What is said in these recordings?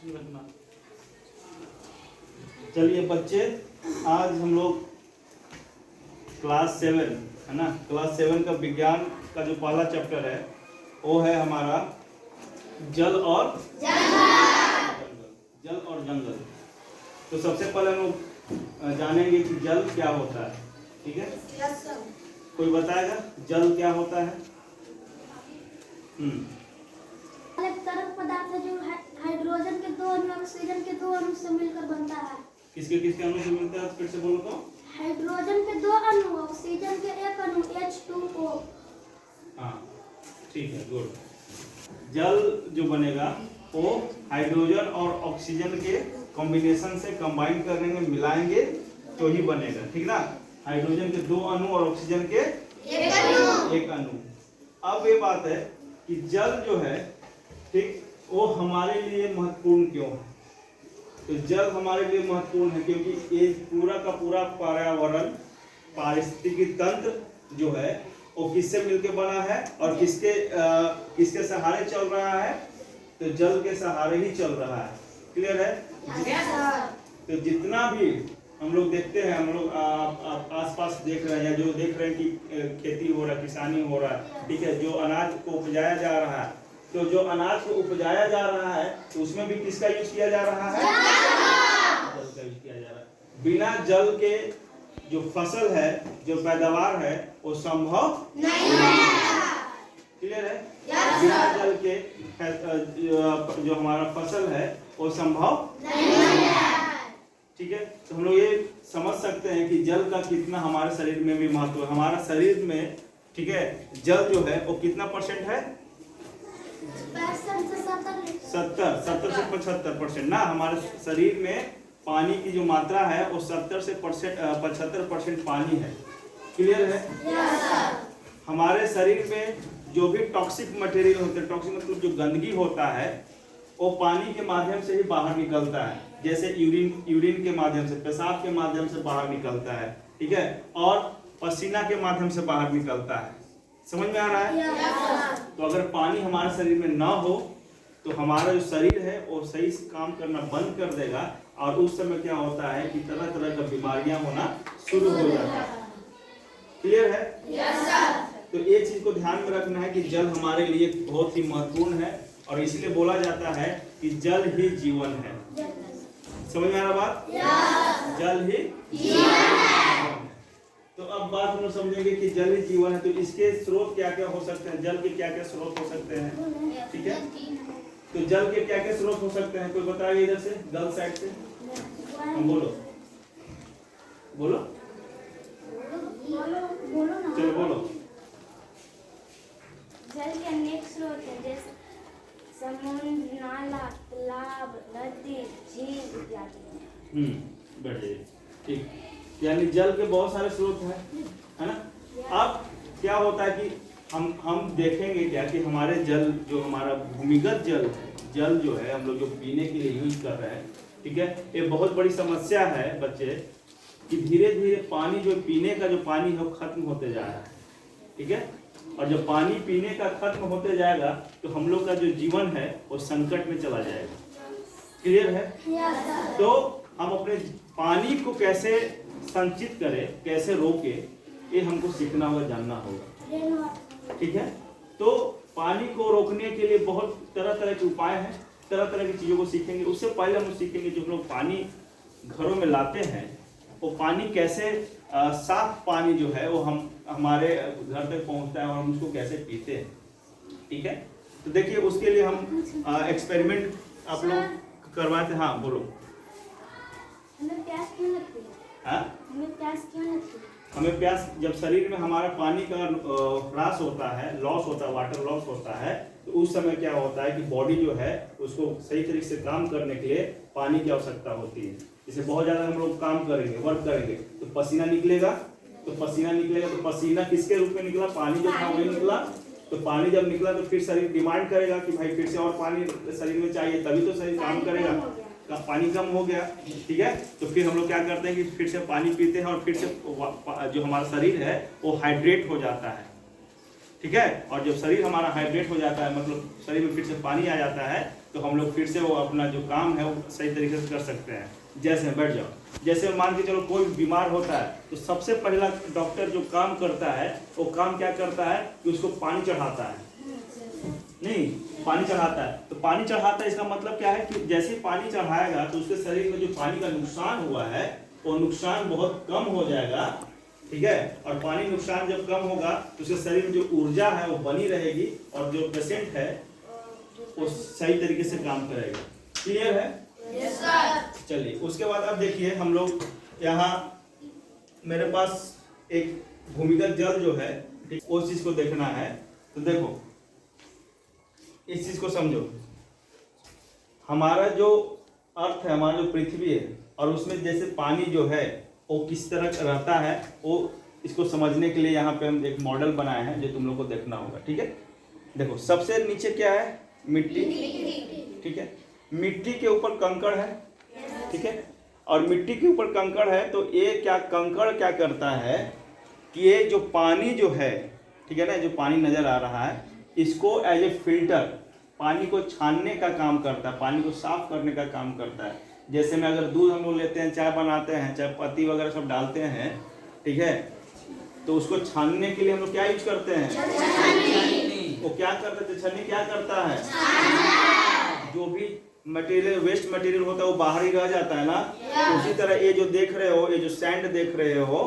रखना। चलिए बच्चे, आज हम लोग क्लास 7 है ना, क्लास 7 का विज्ञान का जो पहला चैप्टर है वो है हमारा जल और जंगल। तो सबसे पहले हम लोग जानेंगे कि जल क्या होता है। ठीक है, कोई बताएगा जल क्या होता है? एक तरल पदार्थ है जो हाइड्रोजन के दो अणु ऑक्सीजन के दो अणु से मिलकर बनता है। किसके किसके अणु से मिलता है? फिर से बोलो तो। हाइड्रोजन के दो अणु ऑक्सीजन के एक अणु H2O। हाँ ठीक है, गुड। जल जो बनेगा वो हाइड्रोजन और ऑक्सीजन के कॉम्बिनेशन से कंबाइन करेंगे, मिलाएंगे तो ही बनेगा। ठीक ना, हाइड्रोजन के दो अणु और ऑक्सीजन के एक अणु। अब ये बात है कि जल जो है, ठीक, वो हमारे लिए महत्वपूर्ण क्यों है? तो जल हमारे लिए महत्वपूर्ण है क्योंकि ये पूरा का पूरा पर्यावरण, पारिस्थितिकी तंत्र जो है वो किससे मिलके बना है और किसके सहारे चल रहा है? तो जल के सहारे ही चल रहा है। क्लियर है? तो जितना भी हम लोग देखते हैं, हम लोग आसपास देख रहे हैं या जो देख रहे हैं कि खेती हो रहा है, किसानी हो रहा है, ठीक है, जो अनाज को उपजाया जा रहा है, तो जो अनाज को उपजाया जा रहा है तो उसमें भी किसका यूज किया जा रहा है? जल का यूज किया जा रहा है। बिना जल के जो फसल है, जो पैदावार है, वो संभव नहीं है। क्लियर है? बिना जल के जो हमारा फसल है वो संभव नहीं है। ठीक है, तो हम लोग ये समझ सकते हैं कि जल का कितना हमारे शरीर में भी महत्व है। हमारा शरीर में, ठीक है, जल जो है वो कितना परसेंट है? 70 से 75% ना। हमारे शरीर में पानी की जो मात्रा है वो 70 से 75% पानी है। क्लियर है? हमारे शरीर में जो भी टॉक्सिक मटेरियल होते हैं, टॉक्सिक मतलब जो गंदगी होता है, वो पानी के माध्यम से ही बाहर निकलता है। जैसे यूरिन के माध्यम से, पेशाब के माध्यम से बाहर निकलता है, ठीक है, और पसीना के माध्यम से बाहर निकलता है। समझ में आ रहा है? तो अगर पानी हमारे शरीर में ना हो तो हमारा जो शरीर है वो सही से काम करना बंद कर देगा और उस समय क्या होता है कि तरह तरह का बीमारियां होना शुरू हो जाता है। क्लियर है? तो ये चीज को ध्यान में रखना है कि जल हमारे लिए बहुत ही महत्वपूर्ण है और इसलिए बोला जाता है कि जल ही जीवन है। समझ में आ रहा बात? जल ही जीवन है। तो अब बात हम लोग समझेंगे कि जल ही जीवन है, तो इसके स्रोत क्या क्या हो सकते हैं? जल के क्या क्या स्रोत हो सकते हैं? ठीक है, तो जल के क्या क्या स्रोत हो सकते हैं? कोई बताएगा इधर से, गर्ल साइड से? हम बोलो चलो बोलो। जल के अनेक स्रोत हैं, जैसे समुद्र, नाला, तालाब, नदी, झील इत्यादि। बढ़िया, ठीक। यानी जल के बहुत सारे स्रोत हैं, है ना। अब क्या होता है कि हम देखेंगे क्या कि हमारे जल, जो हमारा भूमिगत जल जो है, हम लोग जो पीने के लिए यूज कर रहे हैं, ठीक है, ये बहुत बड़ी समस्या है बच्चे, कि धीरे धीरे पानी जो पीने का जो पानी है वो खत्म होते जा रहा है। ठीक है, और जब पानी पीने का खत्म होते जाएगा तो हम लोग का जो जीवन है वो संकट में चला जाएगा। क्लियर है? तो हम अपने पानी को कैसे संचित करें, कैसे रोके, ये हमको सीखना होगा, जानना होगा। ठीक है, तो पानी को रोकने के लिए बहुत तरह तरह के उपाय हैं, तरह तरह की चीज़ों को सीखेंगे। उससे पहले हम सीखेंगे जो लोग पानी घरों में लाते हैं वो पानी कैसे, साफ पानी जो है वो हमारे घर तक पहुंचता है और हम उसको कैसे पीते हैं। ठीक है, तो देखिए उसके लिए हम एक्सपेरिमेंट आप लोग करवाए थे। हाँ बोलो। हमें प्यास क्यों लगती है? हमें प्यास क्यों लगती है? हमें प्यास, जब शरीर में हमारा पानी का ह्रास होता है, लॉस होता है, वाटर लॉस होता है, तो उस समय क्या होता है कि बॉडी जो है उसको सही तरीके से काम करने के लिए पानी की आवश्यकता होती है। जैसे बहुत ज़्यादा हम लोग काम करेंगे, वर्क करेंगे, तो पसीना निकलेगा, तो पसीना किसके रूप में निकला? पानी जो था वही निकला। तो पानी जब निकला तो फिर शरीर डिमांड करेगा कि भाई फिर से और पानी शरीर में चाहिए, तभी तो शरीर काम करेगा। पानी कम हो गया, ठीक है, तो फिर हम लोग क्या करते हैं कि फिर से पानी पीते हैं और फिर से जो हमारा शरीर है वो हाइड्रेट हो जाता है। ठीक है, और जब शरीर हमारा हाइड्रेट हो जाता है, मतलब शरीर में फिर से पानी आ जाता है, तो हम लोग फिर से वो अपना जो काम है वो सही तरीके से कर सकते हैं। जैसे बैठ जाओ, जैसे मान के चलो कोई बीमार होता है तो सबसे पहला डॉक्टर जो काम करता है वो काम क्या करता है कि उसको पानी चढ़ाता है, नहीं पानी चढ़ाता है। तो पानी चढ़ाता है इसका मतलब क्या है कि जैसे ही पानी चढ़ाएगा तो उसके शरीर में जो पानी का नुकसान हुआ है वो नुकसान बहुत कम हो जाएगा, ठीक है। और पानी नुकसान जब कम होगा तो उसके शरीर में जो ऊर्जा है वो बनी रहेगी और जो पेशेंट है वो सही तरीके से काम करेगा। क्लियर है? Yes sir. चलिए उसके बाद अब देखिए हम लोग यहाँ मेरे पास एक भूमिगत जल जो है उस चीज को देखना है। तो देखो इस चीज को समझो, हमारा जो अर्थ है, हमारा जो पृथ्वी है और उसमें जैसे पानी जो है वो किस तरह रहता है वो इसको समझने के लिए यहाँ पे हम एक मॉडल बनाए हैं जो तुम लोग को देखना होगा, ठीक है। देखो सबसे नीचे क्या है? मिट्टी, ठीक है। मिट्टी के ऊपर कंकड़ है, ठीक है। और मिट्टी के ऊपर कंकड़ है तो ये क्या कंकड़ क्या करता है कि ये जो पानी जो है, ठीक है ना, जो पानी नजर आ रहा है इसको एज ए फिल्टर पानी को छानने का काम करता है, पानी को साफ करने का काम करता है। जैसे में अगर दूध हम लोग लेते हैं, चाय बनाते हैं, चाय पत्ती वगैरह सब डालते हैं, ठीक है, तो उसको छानने के लिए हम लोग क्या यूज करते हैं? छन्नी। वो क्या करते थे? छन्नी क्या करता है? जो भी मटेरियल वेस्ट मटेरियल होता है वो बाहर ही रह जाता है ना। उसी तरह ये जो देख रहे हो, ये जो सैंड देख रहे हो,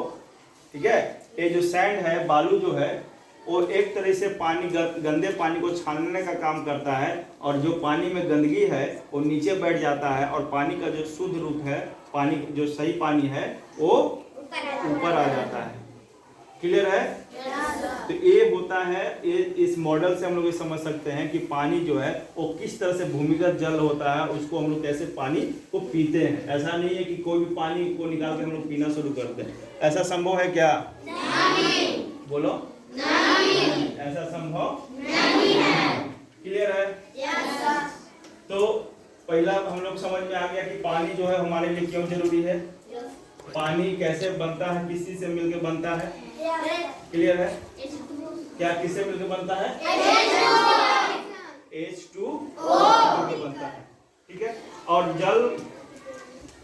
ठीक है, ये जो सैंड है, बालू जो है, वो एक तरह से पानी गंदे पानी को छानने का काम करता है और जो पानी में गंदगी है वो नीचे बैठ जाता है और पानी का जो शुद्ध रूप है, पानी जो सही पानी है वो ऊपर आ जाता है। क्लियर है? तो ये होता है, ये इस मॉडल से हम लोग ये समझ सकते हैं कि पानी जो है वो किस तरह से भूमिगत जल होता है, उसको हम लोग कैसे पानी को पीते हैं। ऐसा नहीं है कि कोई भी पानी को निकाल के हम लोग पीना शुरू करते हैं, ऐसा संभव है क्या? नहीं। बोलो नहीं, ऐसा संभव नहीं है। क्लियर है? Yes sir. तो पहला हम लोग समझ में आ गया कि पानी जो है हमारे लिए क्यों जरूरी है, पानी कैसे बनता है, किस चीज से मिलकर बनता है। क्लियर है? क्या किससे मिलकर बनता है? H2O मिलकर बनता है, ठीक है। और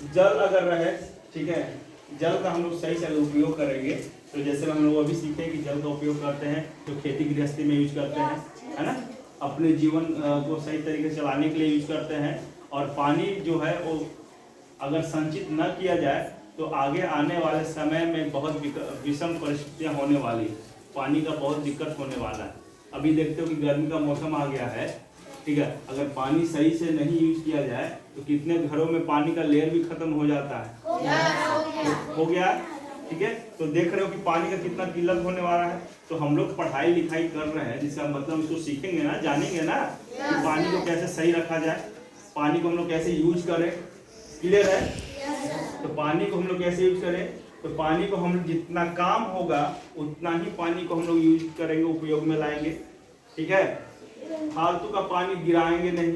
जल अगर रहे, ठीक है, जल का हम लोग सही से उपयोग करेंगे तो जैसे हम लोग अभी सीखे कि जल का उपयोग करते हैं तो खेती गृहस्थी में यूज करते हैं, है ना, अपने जीवन को सही तरीके से चलाने के लिए यूज करते हैं। और पानी जो है वो अगर संचित न किया जाए तो आगे आने वाले समय में बहुत विषम परिस्थितियां होने वाली है, पानी का बहुत दिक्कत होने वाला है। अभी देखते हो कि गर्मी का मौसम आ गया है, ठीक है, अगर पानी सही से नहीं यूज किया जाए तो कितने घरों में पानी का लेयर भी खत्म हो जाता है। हो गया, ठीक है। तो देख रहे हो कि पानी का कितना किल्लत होने वाला है। तो हम लोग पढ़ाई लिखाई कर रहे हैं जिसका मतलब इसको सीखेंगे ना, जानेंगे ना कि पानी को कैसे सही रखा जाए, पानी को हम लोग कैसे यूज करें। क्लियर है? तो पानी को हम लोग कैसे यूज करें, तो पानी को हम जितना काम होगा उतना ही पानी को हम लोग यूज करेंगे, उपयोग में लाएंगे, ठीक है। फालतू का पानी गिराएंगे नहीं।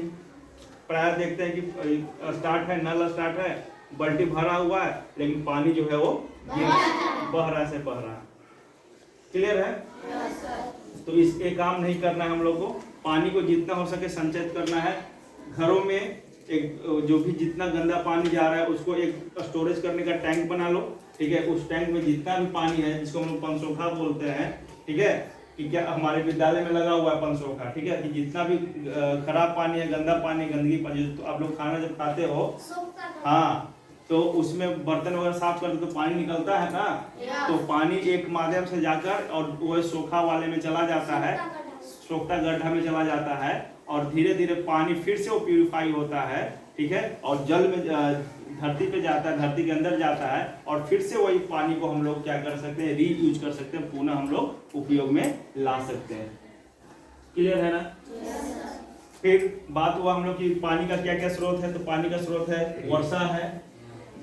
प्राय देखते हैं कि स्टार्ट है, नल स्टार्ट है, बाल्टी भरा हुआ है लेकिन पानी जो है वो बह रहा से बह रहा है। क्लियर है? तो इसके काम नहीं करना है हम लोग को, पानी को जितना हो सके संचित करना है। घरों में एक जो भी जितना गंदा पानी जा रहा है उसको एक स्टोरेज करने का टैंक बना लो, ठीक है। उस टैंक में जितना भी पानी है जिसको हम लोग पंचोखा बोलते हैं, ठीक है, कि क्या हमारे विद्यालय में लगा हुआ है पंचोखा, ठीक है, कि जितना भी खराब पानी है, गंदा पानी, गंदगी पानी, तो आप लोग खाना जब खाते हो, हाँ, तो उसमें बर्तन वगैरह साफ करते तो पानी निकलता है ना, तो पानी एक माध्यम से जाकर और वो सोखा वाले में चला जाता है, सोखता गड्ढा में चला जाता है और धीरे धीरे पानी फिर से वो प्यूरिफाई होता है, ठीक है, और जल में धरती पे जाता है, धरती के अंदर जाता है और फिर से वही पानी को हम लोग क्या कर सकते हैं, रीयूज कर सकते हैं, पुनः हम लोग उपयोग में ला सकते हैं। क्लियर है ना? फिर बात हुआ हम लोग की पानी का क्या क्या स्रोत है। तो पानी का स्रोत है वर्षा है,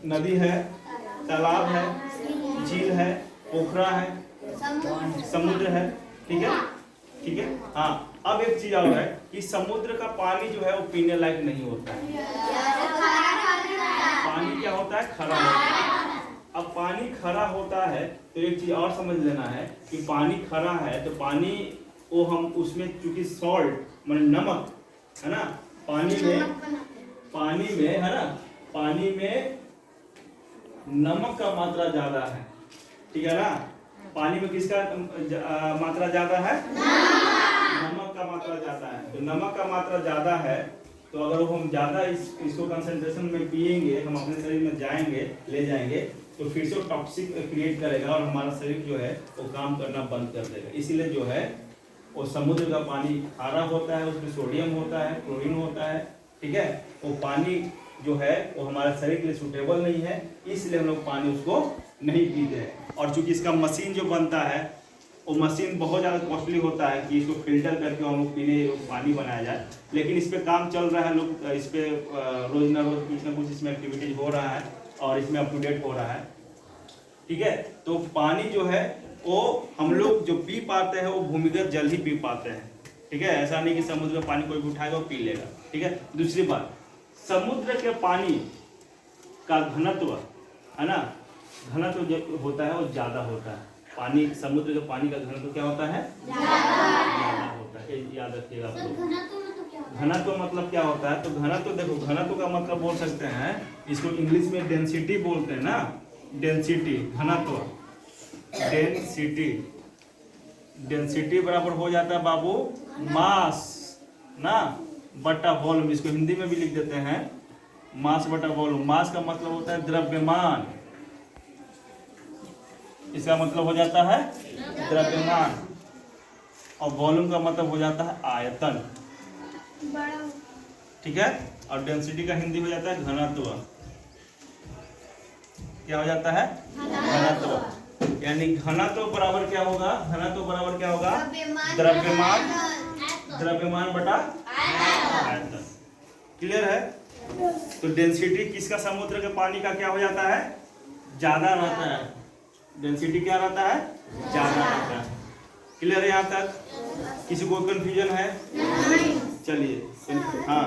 नदी है, तालाब है, झील है, पोखरा है, समुद्र है, ठीक है, ठीक है। हाँ, अब एक चीज और है कि समुद्र का पानी जो है वो पीने लायक नहीं होता है। पानी क्या होता है? खरा होता है। अब पानी खरा होता है तो एक चीज और समझ लेना है कि पानी खरा है तो पानी वो हम उसमें चूंकि सॉल्ट माने नमक है ना, पानी में है ना, पानी में नमक का मात्रा ज्यादा है, ठीक है ना। पानी में किसका मात्रा ज्यादा है? नमक का मात्रा ज्यादा है। तो नमक का मात्रा ज्यादा है तो अगर हम ज्यादा इसको कंसंट्रेशन में पिएंगे, हम अपने शरीर में ले जाएंगे तो फिर से टॉक्सिक क्रिएट करेगा और हमारा शरीर जो है वो काम करना बंद कर देगा। इसीलिए जो है वो समुद्र का पानी खारा होता है, उसमें सोडियम होता है, क्लोरीन होता है, ठीक है। वो पानी जो है वो हमारे शरीर के लिए सूटेबल नहीं है, इसलिए हम लोग पानी उसको नहीं पीते हैं। और चूंकि इसका मशीन जो बनता है वो मशीन बहुत ज़्यादा कॉस्टली होता है कि इसको फिल्टर करके हम लोग पीने पानी बनाया जाए, लेकिन इस पर काम चल रहा है, लोग इस पर रोज ना रोज कुछ ना कुछ इसमें एक्टिविटीज हो रहा है और इसमें अप टू डेट हो रहा है, ठीक है। तो पानी जो है वो हम लोग जो पी पाते हैं वो भूमिगत जल ही पी पाते हैं, ठीक है। ऐसा नहीं कि समुद्र का पानी कोई भी उठाएगा वो पी लेगा, ठीक है। दूसरी बात, समुद्र के पानी का घनत्व है ना, घनत्व जो होता है वो ज़्यादा होता है। पानी, समुद्र के पानी का घनत्व क्या होता है? ज़्यादा होता है, याद रखिएगा आप लोग। घनत्व मतलब क्या होता है? तो घनत्व देखो, घनत्व का मतलब बोल सकते हैं, इसको इंग्लिश में डेंसिटी बोलते हैं ना, डेंसिटी, घनत्व, डेंसिटी बराबर हो जाता है बाबू मास ना बटा वॉल्यूम। इसको हिंदी में भी लिख देते हैं मास बटा वॉल्यूम। मास का मतलब होता है द्रव्यमान, इसका मतलब हो जाता है द्रव्यमान, और वॉल्यूम का मतलब हो जाता है आयतन, ठीक है। और डेंसिटी का हिंदी हो जाता है घनत्व। क्या हो जाता है? घनत्व। यानी घनत्व बराबर क्या होगा? घनत्व बराबर क्या होगा? द्रव्यमान बटा आयतन। क्लियर है? तो डेंसिटी किसका, समुद्र के पानी का क्या हो जाता है? ज्यादा रहता है। डेंसिटी क्या रहता है? ज्यादा रहता है। क्लियर है यहाँ तक? किसी को कंफ्यूजन है? चलिए, हाँ।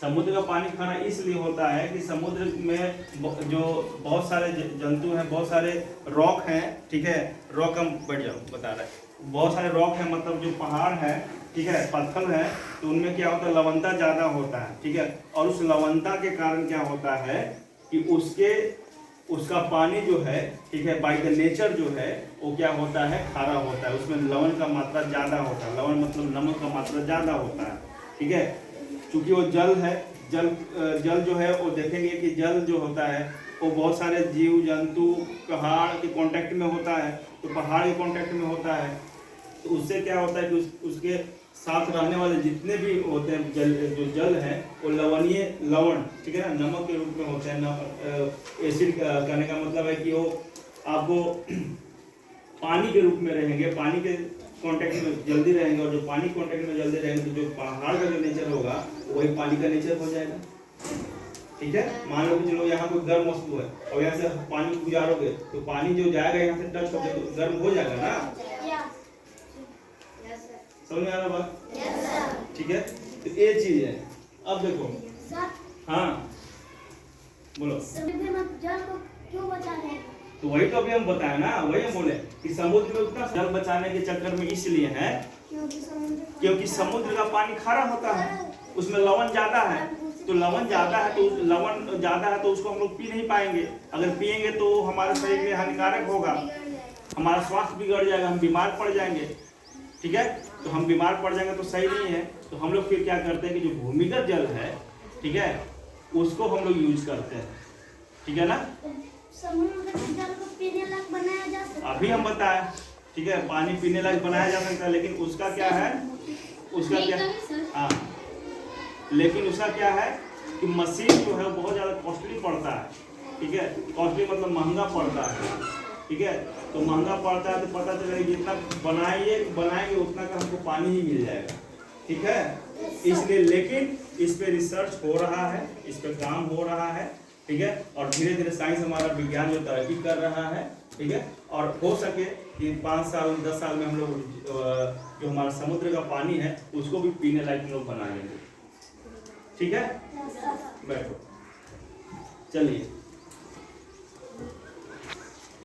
समुद्र का पानी खारा इसलिए होता है कि समुद्र में जो बहुत सारे जंतु हैं, बहुत सारे रॉक हैं, ठीक है। रॉक हम बढ़ जाओ बता रहे हैं, बहुत सारे रॉक हैं, मतलब जो पहाड़ है, ठीक है, पत्थर है, तो उनमें क्या होता है? लवणता ज़्यादा होता है, ठीक है। और उस लवणता के कारण क्या होता है कि उसका पानी जो है, ठीक है, बाय द नेचर जो है वो क्या होता है? खारा होता है। उसमें लवण का मात्रा ज़्यादा होता है। लवण मतलब नमक का मात्रा ज़्यादा होता है, ठीक है। चूँकि वो जल है, जल जो है वो देखेंगे कि जल जो होता है वो बहुत सारे जीव जंतु पहाड़ के कांटेक्ट में होता है। तो पहाड़ के कांटेक्ट में होता है तो उससे क्या होता है कि उसके साथ रहने वाले जितने भी होते हैं जो जल है वो लवण, ठीक है ना, नमक के रूप में होते हैं। एसिड कहने का मतलब है कि वो आपको पानी के रूप में रहेंगे, पानी के कांटेक्ट में जल्दी रहेंगे, और जो पानी कांटेक्ट में जल्दी रहेंगे तो जो पहाड़ का जो नेचर होगा वही पानी का नेचर हो जाएगा, ठीक है। मान लो कि चलो यहाँ कोई गर्म वस्तु है और यहाँ से पानी गुजारोगे तो पानी जो जाएगा यहाँ से टच होकर तो गर्म हो जाएगा ना, समझ में आ रहा बात? ठीक है, तो ये चीज है। अब देखो, हाँ बोलो। जल को क्यों बचा रहे हैं? तो वही तो अभी हम बताए ना, वही हम बोले कि समुद्र में उतना जल बचाने के चक्कर में इसलिए है क्योंकि समुद्र का पानी खारा होता है, उसमें लवण ज्यादा है। तो लवण ज्यादा है तो उसको हम लोग पी नहीं पाएंगे। अगर पिएंगे तो हमारे शरीर में हानिकारक होगा, हमारा स्वास्थ्य बिगड़ जाएगा, हम बीमार पड़ जाएंगे, ठीक है। तो हम बीमार पड़ जाएंगे तो सही नहीं है। तो हम लोग फिर क्या करते हैं कि जो भूमिगत जल है, ठीक है, उसको हम लोग यूज करते हैं, ठीक है ना। समुद्र के जल को पीने लायक बनाया जा सकता है। अभी हम बताएं, ठीक है, पानी पीने लायक बनाया जा सकता है, लेकिन उसका क्या है? हाँ, लेकिन उसका क्या है कि मशीन जो है वो बहुत ज़्यादा कॉस्टली पड़ता है, ठीक है। कॉस्टली मतलब महंगा पड़ता है, ठीक है। तो महंगा पड़ता है तो पता चलेगा जितना बनाएंगे उतना का हमको पानी ही मिल जाएगा, ठीक है। इसलिए लेकिन इस पे रिसर्च हो रहा है, इस पे काम हो रहा है, ठीक है। और धीरे धीरे साइंस, हमारा विज्ञान जो तरक्की कर रहा है, ठीक है। और हो सके कि 5 साल 10 साल में हम लोग जो हमारा समुद्र का पानी है उसको भी पीने लायक हम लोग बना लेंगे, ठीक है। बैठो, चलिए।